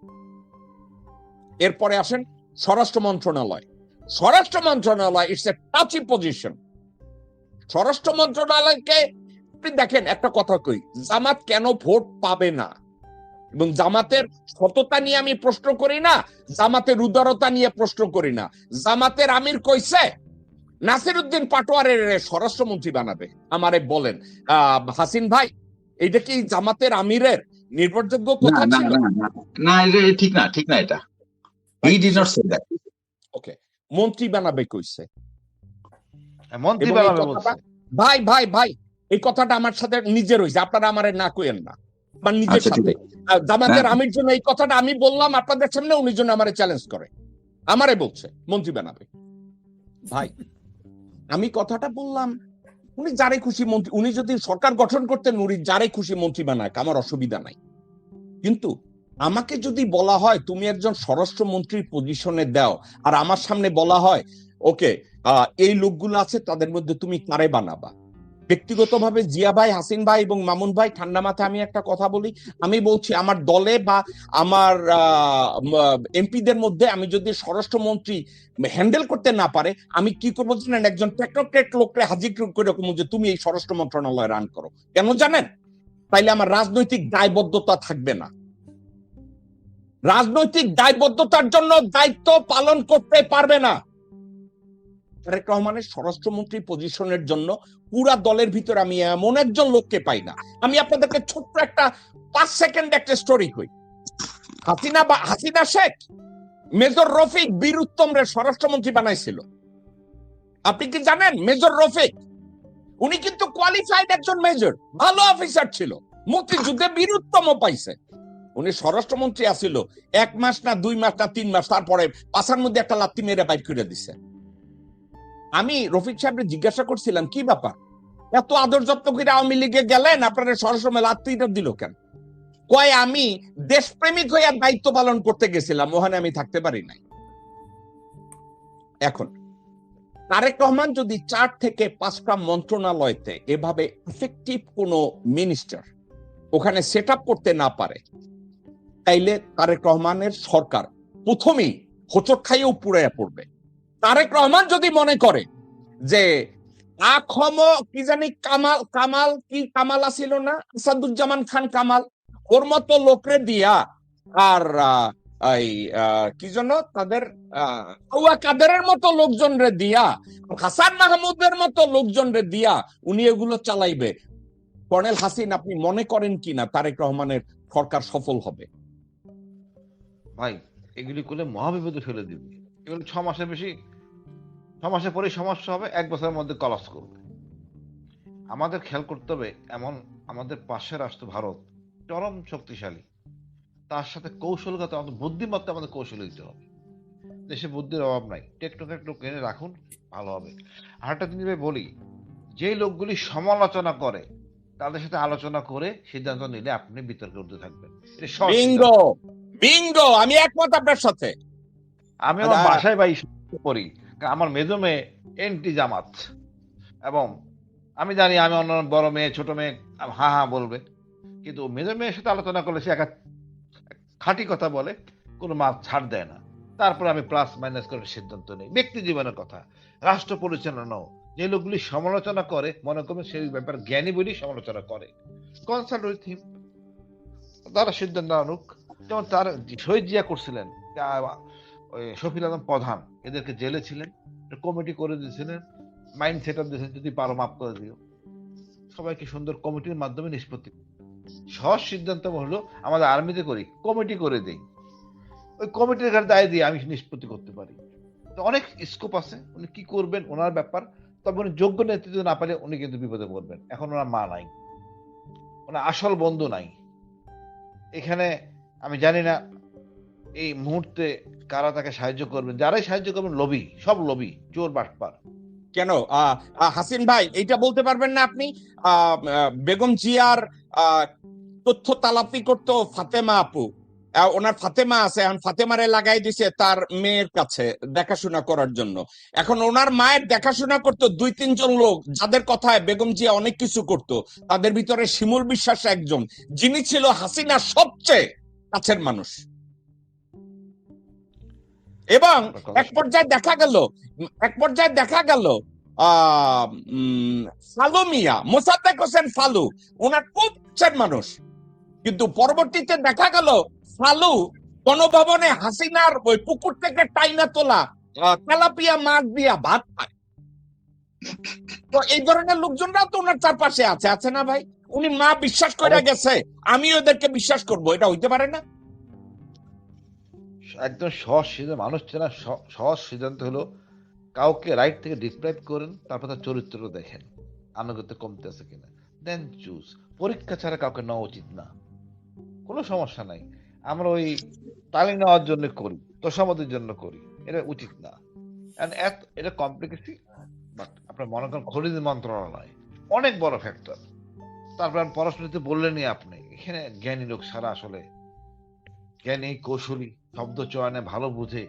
এরপরে আসেন স্বরাষ্ট্র মন্ত্রণালয়। স্বরাষ্ট্র মন্ত্রণালয় ইটস এ টাচি পজিশন। স্বরাষ্ট্র মন্ত্রণালয়কে আপনি দেখেন, একটা কথা কই, জামাত কেন ভোট পাবে না এবং জামাতের সততা নিয়ে আমি প্রশ্ন করি না, জামাতের উদারতা নিয়ে প্রশ্ন করি না। জামাতের আমির কইছে নাসিরউদ্দিন পাটোয়ারের স্বরাষ্ট্রমন্ত্রী বানাবে। আমারে বলেন হাসিন ভাই, এইটা কি জামাতের আমিরের নির্ভরযোগ্য কথা ছিল? না, এটা ঠিক না এটা। He did not say that. ওকে, মন্ত্রী বানাবে কইছে। মন্ত্রী বানাবে বলছে। ভাই এই কথাটা আমার সাথে নিজের হইছে, আপনারা আমারে না কইেন না, বা নিজের সাথে। জামাতের আমির জন্য এই কথাটা আমি বললাম আপনাদের সামনে, উনি জন্য আমারে চ্যালেঞ্জ করে, আমারে বলছে মন্ত্রী বানাবে। ভাই আমি কথাটা বললাম, উনি যারে খুশি মন্ত্রী, উনি যদি সরকার গঠন করতেন উনি যারে খুশি মন্ত্রী বানাক, আমার অসুবিধা নাই। কিন্তু আমাকে যদি বলা হয় তুমি একজন স্বরাষ্ট্রমন্ত্রীর পজিশনে দাও, আর আমার সামনে বলা হয় ওকে এই লোকগুলো আছে, তাদের মধ্যে তুমি কারে বানাবা, ব্যক্তিগতভাবে জিয়া ভাই, হাসিন ভাই এবং মামুন ভাই, ঠান্ডা মাথায় আমি একটা কথা বলি, আমি বলছি আমার দলে বা আমার এমপিদের মধ্যে আমি যদি স্বরাষ্ট্রমন্ত্রী হ্যান্ডেল করতে না পারে, আমি কি করবো জানেন? একজন টেকনোক্রেট লোককে হাজির করে রকম যে তুমি এই স্বরাষ্ট্র মন্ত্রণালয় রান করো। কেন জানেন? তাইলে আমার রাজনৈতিক দায়বদ্ধতা থাকবে না। রাজনৈতিক দায়বদ্ধতার জন্য দায়িত্ব পালন করতে পারবে না। তারেক রহমানের স্বরাষ্ট্রমন্ত্রী পজিশনের জন্য পুরা দলের ভিতরে আমি এমন একজন লোককে পাই না। আমি আপনাদেরকে ছোট্ট একটা 5 সেকেন্ড একটা স্টোরি কই। হাসিনা শেখ মেজর রফিক বীর উত্তমরে স্বরাষ্ট্রমন্ত্রী বানাইছিল। আপনি কি জানেন? মেজর রফিক উনি কিন্তু কোয়ালিফাইড একজন মেজর, ভালো অফিসার ছিল, মুক্তিযুদ্ধে বীর উত্তম পাইছে। উনি স্বরাষ্ট্রমন্ত্রী আসিল 1 মাস না 2 মাস না 3 মাস, তারপরে পাশার মধ্যে একটা লাত্তি মেরে বাইর করে দিছে। আমি রফিক সাহেবকে জিজ্ঞাসা করছিলাম কি ব্যাপার, এত আদর যত্ন করে আওয়ামী লীগে গেলেন, আপনারা স্বরাষ্ট্র লাত্তিটা দিল কেন? কয় আমি দেশপ্রেমিক হয়ে দায়িত্ব পালন করতে গেছিলাম, ওখানে আমি থাকতে পারি নাই। এখন তারেক রহমান যদি 4 থেকে 5টা মন্ত্রণালয়তে এভাবে এফেক্টিভ কোন মিনিস্টার ওখানে সেট আপ করতে না পারে, তাইলে তারেক রহমানের সরকার প্রথমেই হোঁচট খাইয়েও পুড়াইয়া পড়বে। তারেক রহমান যদি মনে করে যে কি জানি কামাল আসিল না, আসাদুজ্জামান খান কামাল, ওর মতো লোকরে দিয়া আর কি জন্য তাদের কাদেরের মতো লোকজন রে দিয়া, হাসান মাহমুদের মতো লোকজন রে দিয়া উনি এগুলো চালাইবে, কর্নেল হাসিন আপনি মনে করেন কিনা তারেক রহমানের সরকার সফল হবে? ভাই এগুলি করলে মহাবিপদে ফেলে দিবে। এগুলো 6 মাসের বেশি, 6 মাসের পরে সমস্যা হবে, 1 বছরের মধ্যে কলাপস করবে। আমাদের খেয়াল করতে হবে, এমন আমাদের পাশে রাষ্ট্র ভারত চরম শক্তিশালী, তার সাথে কৌশলগত আমাদের বুদ্ধিমত্তা, আমাদের কৌশল দিতে হবে। দেশে বুদ্ধির অভাব নাই, টেকনোক্রেট লোক এনে রাখুন, ভালো হবে। আর একটা জিনিস বলি, যে লোকগুলি সমালোচনা করে তাদের সাথে আলোচনা করে সিদ্ধান্ত নিলে আপনি বিতর্কে উঠতে থাকবেন। এটা সহজ বিঙ্গো সিদ্ধান্ত। বিঙ্গো, আমি একমত আপনার সাথে। আমি আমার বাসায় করি, আমার মেজো মেয়ে এন্টি জামাত, এবং আমি জানি আমি অন্য বড় মেয়ে ছোট মেয়ে হা হা বলবে, কিন্তু মেজো মেয়ের সাথে আলোচনা করলে সে খাঁটি কথা বলে, কোনো মাপ ছাড় দেয় না। তারপরে আমি প্লাস মাইনাস করে সিদ্ধান্ত নেই। ব্যক্তি জীবনের কথা, রাষ্ট্র পরিচালনাও যে লোকগুলি সমালোচনা করে মনে করবেন সেই ব্যাপারে জ্ঞানী বলেই সমালোচনা করে, কনসাল্ট উইথ হিম, তারা সিদ্ধান্ত আনুক। যেমন তার শহীদ জিয়া করছিলেন, ওই শফিল আলম প্রধান এদেরকে জেলে ছিলেন, কমিটি করে দিয়েছিলেন, মাইন্ড সেট আপ দিয়েছেন যদি পারো মাফ করে দিও, সবাইকে সুন্দর কমিটির মাধ্যমে নিষ্পত্তি। সহজ সিদ্ধান্ত হলো আমাদের আর্মিতে করি, কমিটি করে দেই, ওই কমিটির ঘাট দায় দিয়ে আমি নিষ্পত্তি করতে পারি। তো অনেক স্কোপ আছে, উনি কি করবেন ওনার ব্যাপার। তবে উনি যোগ্য নেতৃত্ব না পেলে উনি কিন্তু বিপদে পড়বেন। এখন ওনার মা নাই, ওনার আসল বন্ধু নাই এখানে। আমি জানি না এই মুহূর্তে কারা তাকে সাহায্য করবেন, যারাই সাহায্য করবেন লবি, সব লবি, চোর বাটপার। কেন হাসিন ভাই এইটা বলতে পারবেন না আপনি? বেগম জিয়ার তথ্য তালাপি করতো ফাতেমা আপু, ওনার ফাতেমা আছে, এখন ফাতেমারে লাগাই দিছে তার মেয়ের কাছে দেখাশোনা করার জন্য। এখন ওনার মায়ের দেখাশোনা করতো 2-3 জন লোক, যাদের কথায় বেগম জিয়া অনেক কিছু করতো। তাদের ভিতরে শিমুল বিশ্বাস একজন, যিনি ছিল হাসিনার সবচেয়ে কাছের মানুষ। এবং এক পর্যায়ে দেখা গেল ফালু মিয়া, মোসাদ্দেক হোসেন ফালু, ওনার খুব কাছের মানুষ, কিন্তু পরবর্তীতে দেখা গেল ফালু গণভবনে হাসিনার ওই পুকুর থেকে টাইনা তোলা তেলাপিয়া মাছ দিয়া ভাত খায়। তো এই ধরনের লোকজনরা তো ওনার চারপাশে আছে না ভাই? উনি মা বিশ্বাস করে গেছে, আমি ওদেরকে বিশ্বাস করব, এটা হইতে পারে না। একদম সহজ সিদ্ধান্ত, মানুষ চেনা সহজ সিদ্ধান্ত হলো কাউকে রাইট থেকে ডিসক্রাইব করেন, তারপর তার চরিত্র দেখেন আনুগত্য কমতে আছে কিনা, দেন চুজ। পরীক্ষা ছাড়া কাউকে নেওয়া উচিত না, কোনো সমস্যা নাই। আমরা ওই তালিম নেওয়ার জন্য করি, তোষামতির জন্য করি, এটা উচিত না। এটা কমপ্লিকেসি, বাট আপনার মনে করেন খনিজ মন্ত্রণালয় অনেক বড় ফ্যাক্টর। তারপর পড়াশোনাতে বললেনই আপনি, এখানে জ্ঞানী লোক ছাড়া আসলে জ্ঞানী, কৌশলী, শব্দ চয়নে ভালো বুঝে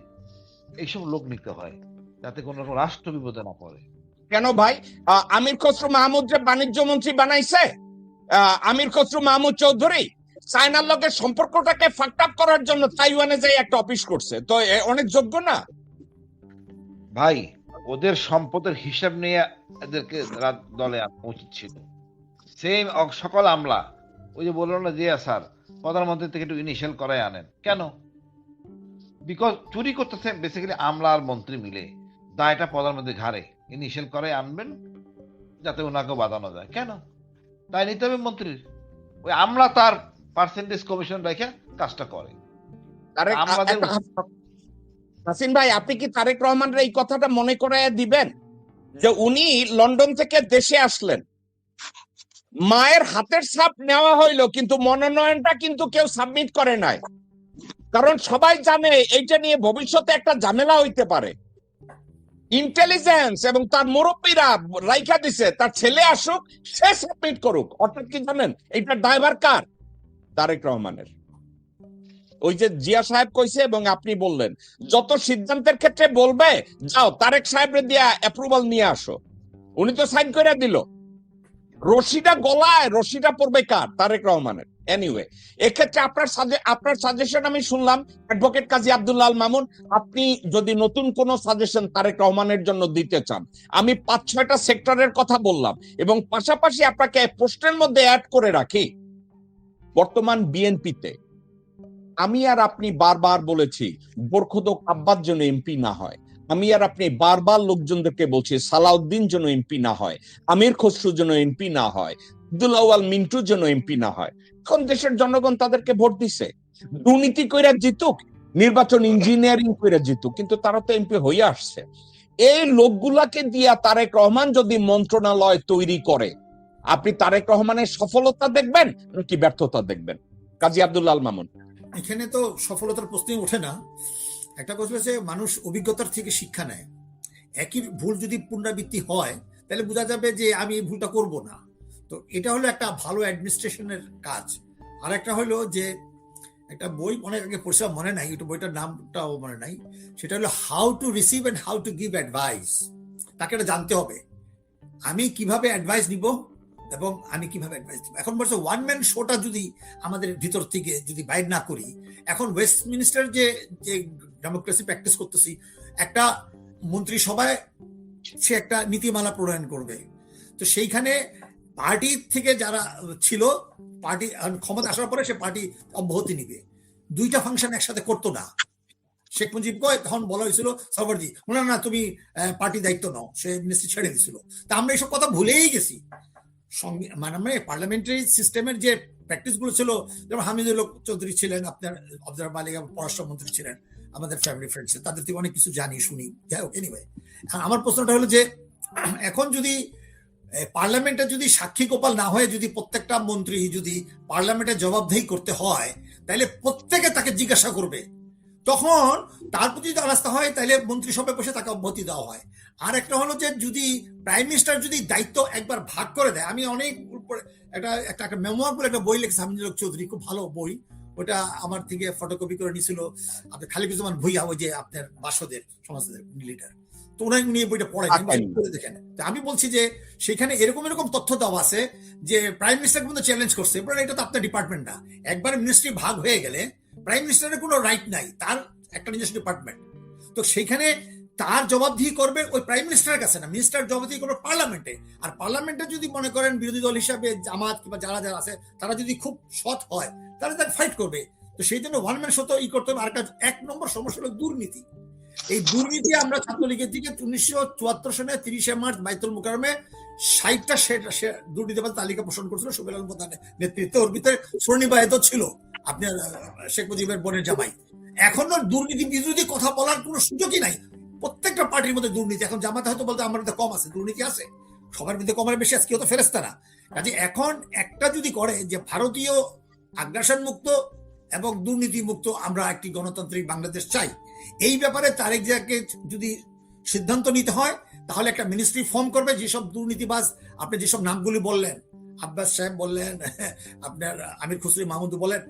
এইসব লোক নিতে হয়, যাতে কোনো রকম রাষ্ট্র বিপদে না পড়ে। কেন ভাই? আমির খসরু মাহমুদ যে বাণিজ্য মন্ত্রী বানাইছে আমির খসরু মাহমুদ চৌধুরী চায়নার লগে সম্পর্কটাকে ফাকটাপ করার জন্য তাইওয়ানে যাই একটা অফিস করছে, তো অনেক যোগ্য না? ভাই, ওদের সম্পদের হিসাব নিয়ে এদেরকে দলে আনা উচিত ছিল। সেম সকল আমলা, ওই যে বললো না জিয়া স্যার, প্রধানমন্ত্রী থেকে একটু ইনিশিয়াল করাই আনেন কেন? বিকজ চুরি করতেছে বেসিক্যালি আমলা আর মন্ত্রী মিলে, দায়টা প্রধানমন্ত্রী ঘাড়ে, ইনিশিয়াল করাই আনবেন যাতে ওনাকে বাঁধানো যায়। কেন তাই নিতে হবে মন্ত্রীর? ওই আমলা তার পার্সেন্টেজ কমিশন রেখে কাজটা করে। তারেক আমাদের হাসিন ভাই, আপনি কি তারেক রহমানের এই কথাটা মনে করাইয়া দিবেন যে উনি লন্ডন থেকে দেশে আসলেন, মায়ের হাতের ছাপ নেওয়া হইলো কিন্তু মনোনয়নটা কিন্তু কেউ সাবমিট করে নাই, কারণ সবাই জানে এইটা নিয়ে ভবিষ্যতে একটা ঝামেলা হইতে পারে। ইন্টেলিজেন্স এবং তার মুরব্বীরা রাইখা দিছে তার ছেলে আসুক, সে সাবমিট করুক। অর্থাৎ কি জানেন, এইটার দায়ভার কার? তারেক রহমানের। ওই যে জিয়া সাহেব কইছে এবং আপনি বললেন, যত সিদ্ধান্তের ক্ষেত্রে বলবে যাও তারেক সাহেবরে দিয়া অ্যাপ্রুভাল নিয়ে আসো, উনি তো সাইন করে দিল। রশিটা গলায়, রশিটা পড়বে কার? তারেক রহমানের। এনিওয়ে, এক্ষেত্রে আপনার সাজেশন আমি শুনলাম, অ্যাডভোকেট কাজী আব্দুল্লাহ আল মামুন, আপনি যদি নতুন কোন সাজেশন তারেক রহমানের জন্য দিতে চান, আমি 5-6টা সেক্টরের কথা বললাম এবং পাশাপাশি আপনাকে প্রশ্নের মধ্যে অ্যাড করে রাখি, বর্তমান বিএনপিতে আমি আর আপনি বারবার বলেছি বরখুদক আব্বাস যেন এমপি না হয়, আমি আর আপনি বারবার লোকজনদেরকে বলছি সালাউদ্দিন যেন এমপি না হয়, আমির খসরু যেন এমপি না হয়, আব্দুল আউয়াল মিন্টু যেন এমপি না হয়। এখন দেশের জনগণ তাদেরকে ভোট দিছে, দুর্নীতি কইরা জিতুক, নির্বাচন ইঞ্জিনিয়ারিং কইরা জিতুক, কিন্তু তারা তো এমপি হয়ে আসছে। এই লোকগুলাকে দিয়া তারেক রহমান যদি মন্ত্রণালয় তৈরি করে, আপনি তারেক রহমানের সফলতা দেখবেন নাকি ব্যর্থতা দেখবেন? কাজী আব্দুল্লাহ আল মামুন। এখানে তো সফলতার প্রশ্নই ওঠে না। একটা কথা হচ্ছে মানুষ অভিজ্ঞতার থেকে শিক্ষা নেয়। একই ভুল যদি পুনরাবৃত্তি হয় তাহলে বোঝা যাবে যে আমি এই ভুলটা করব না। তো এটা হলো একটা ভালো অ্যাডমিনিস্ট্রেশনের কাজ। আর একটা হলো যে একটা বই অনেক আগে পড়ছিলাম, মনে নাই, ওটা বইটার নামটাও মনে নাই, সেটা হলো how to receive and how to give advice. তাকে এটা জানতে হবে আমি কিভাবে অ্যাডভাইস নিব এবং আমি কিভাবে অ্যাডভাইস দিব। এখন বলছে ওয়ান ম্যান শোটা যদি আমাদের ভিতর থেকে যদি বাইর না করি, এখন ওয়েস্টমিনিস্টার যে ডেমোক্রেসি প্র্যাকটিস করতেছি, একটা মন্ত্রিসভায় সে একটা নীতিমালা প্রণয়ন করবে, তো সেইখানে পার্টি থেকে যারা ছিল, পার্টি ক্ষমতা আসার পরে সে পার্টি অব্যাহতি নিবে, দুইটা ফাংশন একসাথে করতো না। শেখ মুজিব কয় তখন বলা হয়েছিল সরওয়ার্দী, না তুমি পার্টি দায়িত্ব নাও, সে মিনিস্ট্রি ছেড়ে দিছিল। তা আমরা এইসব কথা ভুলেই গেছি। মানে পার্লামেন্টারি সিস্টেমের যে প্র্যাকটিস গুলো ছিল, যেমন হামিদুল চৌধুরী ছিলেন, আপনার আব্দুর মালিক পররাষ্ট্রমন্ত্রী ছিলেন, আমাদের ফ্যামিলি ফ্রেন্ডস, তাদের থেকে অনেক কিছু জানি শুনি, যাই হোক। এনিওয়ে, আমার প্রশ্নটা হলো যে এখন যদি পার্লামেন্টে যদি সাক্ষী গোপাল না হয়ে যদি প্রত্যেকটা মন্ত্রী যদি পার্লামেন্টে জবাবদেহি করতে হয়, তাহলে প্রত্যেকে তাকে জিজ্ঞাসা করবে, তখন তার প্রতি যদি আস্থা হয় তাহলে মন্ত্রিসভায় বসে তাকে অব্যাহতি দেওয়া হয়। আর একটা হলো যে যদি প্রাইম মিনিস্টার যদি দায়িত্ব একবার ভাগ করে দেয়, আমি অনেক একটা মেমোয়ার বলে একটা বই লিখেছি হামিদুল চৌধুরী, খুব ভালো বই, ওটা আমার থেকে ফটোকপি করে নিয়েছিল আপনি খালিকুজ্জামান ভুইয়া, ওই যে আপনার বাসদের সমাজের লিডার, তো ওনাকে নিয়ে বইটা পড়াই দেখেন। আমি বলছি যে সেখানে এরকম এরকম তথ্য দেওয়া আছে যে প্রাইম মিনিস্টার কিন্তু চ্যালেঞ্জ করছে, এটা তো আপনার ডিপার্টমেন্ট না। একবার মিনিস্ট্রি ভাগ হয়ে গেলে প্রাইম মিনিস্টারের কোনো রাইট নাই, তার একটা নিজস্ব ডিপার্টমেন্ট, তো সেইখানে তার জবাবদিহি করবে ওই প্রাইম মিনিস্টারের কাছে না, মিনিস্টার জবাবদিহি করবে পার্লামেন্টে। আর পার্লামেন্টে যদি মনে করেন বিরোধী দল হিসাবে জামাত কিংবা যারা যারা আছে তারা যদি খুব সৎ হয় তাহলে তাকে ফাইট করবে। তো সেই জন্য ওয়ান ম্যান শো তো করতে হবে। আর এক নম্বর সমস্যা হলো দুর্নীতি। এই দুর্নীতি আমরা ছাত্রলীগের দিকে 1974 সনে 30 মার্চ বাইতুল মুকাররমে 60টা দুর্নীতিবাদ তালিকা পোষণ করেছিল সুবেল আলম প্রধানের নেতৃত্বে। ওর ভিতরে স্বর্ণিবাহিত ছিল আপনার শেখ মুজিবের বোনের জামাই। এখনো দুর্নীতি বিরোধী কথা বলার কোনো সুযোগই নাই। প্রত্যেকটা পার্টির মধ্যে দুর্নীতি। এখন জামাতে হয়তো বলতে আমার মধ্যে কম আছে, দুর্নীতি আছে সবার মধ্যে, কম আর বেশি আছে, কেউ তো ফেরেশতা না। কাজে এখন একটা যদি করে যে ভারতীয় আগ্রাসন মুক্ত এবং দুর্নীতি মুক্ত আমরা একটি গণতান্ত্রিক বাংলাদেশ চাই, এই ব্যাপারে তারেক জিয়াকে যদি সিদ্ধান্ত নিতে হয় তাহলে একটা মিনিস্ট্রি ফর্ম করবে। যেসব দুর্নীতিবাজ আপনি যেসব নামগুলি বললেন, আব্বাস সাহেব বললেন, আপনার আমির খসরু মাহমুদ বলেন,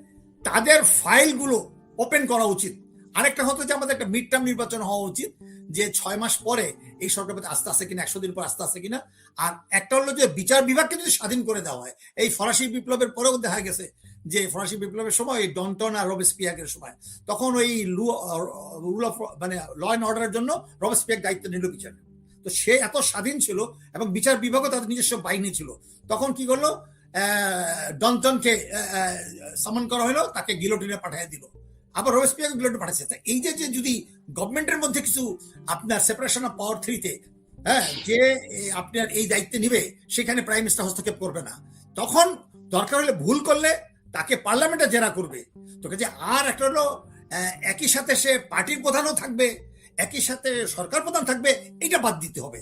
তাদের ফাইলগুলো ওপেন করা উচিত। আরেকটা হতো যে আমাদের একটা মিড টার্ম নির্বাচন হওয়া উচিত, যে 6 মাস পরে এই সরকার প্রতি আস্থা আছে কিনা, 100 দিন পর আস্থা আছে কিনা। আর একটা হলো যে বিচার বিভাগকে যদি স্বাধীন করে দেওয়া হয়। এই ফরাসি বিপ্লবের পরেও দেখা গেছে যে ফরাসি বিপ্লবের সময় ডন্টন আর রবেসপিয়ারের সময় তখন ওই রুল অফ মানে ল অ্যান্ড অর্ডারের জন্য রবেসপিয়ার দায়িত্ব নিল বিচার। তো সে এত স্বাধীন ছিল এবং বিচার বিভাগও তাদের নিজস্ব বাহিনী ছিল। তখন কি করলো, ডন্টনকে সামন করা হলো, তাকে গিলোটিনে পাঠিয়ে দিল, আবার রবেসপিয়ারকে গিলোটিনে পাঠাচ্ছে। এই যে যদি গভর্নমেন্টের মধ্যে কিছু আপনার সেপারেশন অফ পাওয়ার 3-তে, হ্যাঁ, যে আপনার এই দায়িত্ব নিবে সেখানে প্রাইম মিনিস্টার হস্তক্ষেপ করবে না, তখন দরকার হলে ভুল করলে তাকে পার্লামেন্টে জেরা করবে। তো যে আর একটা হলো একই সাথে সে পার্টির প্রধানও থাকবে, একই সাথে সরকার প্রধান থাকবে, এটা বাদ দিতে হবে।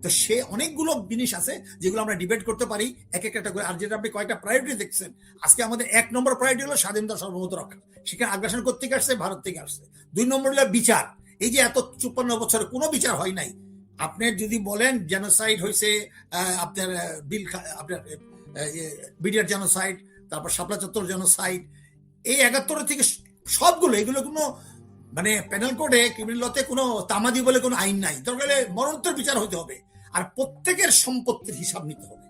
তো সে অনেকগুলো জিনিস আছে যেগুলো আমরা ডিবেট করতে পারি এক একটা করে। আর যেটা আপনি কয়েকটা প্রায়োরিটি দেখছেন, আজকে আমাদের 1 নম্বর প্রায়োরিটি হলো স্বাধীনতা সার্বভৌমত্ব রক্ষা, সেখানে আগ্রাসন কোত্থেকে আসছে, ভারত থেকে আসছে। 2 নম্বর হলো বিচার। এই যে এত 54 বছরে কোনো বিচার হয় নাই। আপনি যদি বলেন জেনোসাইড হয়েছে, আপনার আপনার বিডিআর জেনোসাইড, তারপর শাপলা চত্বর জেনোসাইড, এই 71 থেকে সবগুলো, এগুলো কোনো মানে পেনাল কোডে, ক্রিমিনাল লতে কোনো তামাদি বলে কোনো আইন নাই। দরকার হলে মরণোত্তর বিচার হতে হবে, আর প্রত্যেকের সম্পত্তির হিসাব নিতে হবে।